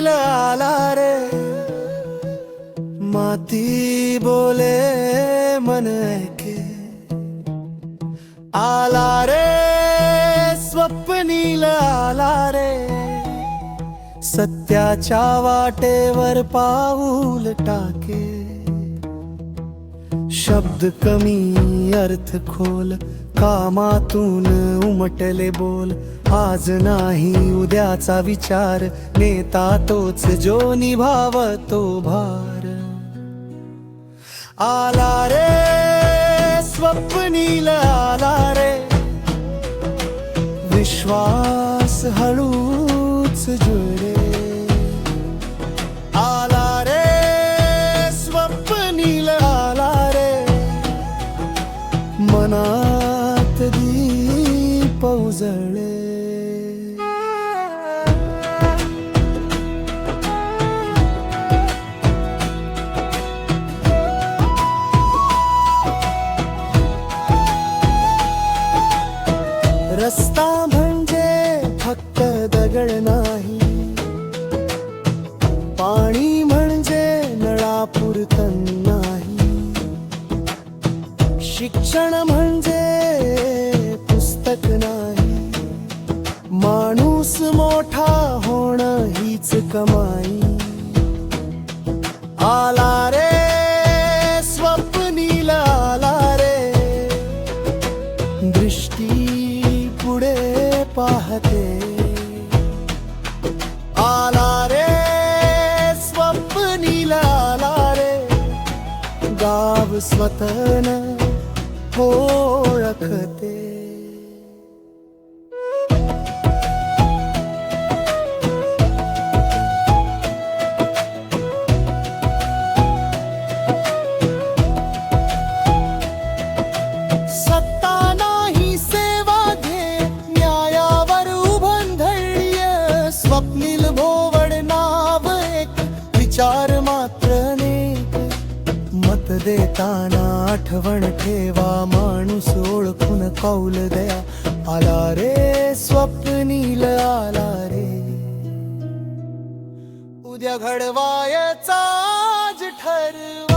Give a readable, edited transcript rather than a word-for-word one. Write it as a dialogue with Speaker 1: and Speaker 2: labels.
Speaker 1: नील आला रे, माती बोले मन ऐके, आला रे स्वप्नील आला रे, सत्याच्या वाटेवर पाऊल टाके, शब्द कमी अर्थ खोल, कामातून उमटले बोल, आज नाही उद्याचा विचार, नेता तोच जो निभावतो भार, आला रे स्वप्नील आला रे, विश्वास हळूच जुळले, आला रे स्वप्नील आला रे, मनात दीप उजळे, रस्ता म्हणजे फक्त दगड नाही, पाणी म्हणजे नळापुरतं नाही, शिक्षण म्हणजे पुस्तक नाही, माणूस मोठा होणं हीच कमाई, आला रे स्वप्नील आला रे, दृष्टी पुढे पाहते, आला रे स्वप्नील आला रे, गाव स्वतःनं ओळखते, सत्ता नाही सेवा घे, न्यायावर उभं धैर्य, स्वप्नील भोवड नाव एक, विचार मात्र नेक, मत देताना आठवण ठेवा, माणूस ओळखून कौल द्या, आला रे स्वप्नील आला रे, उद्या घडवायचा आज ठरवा.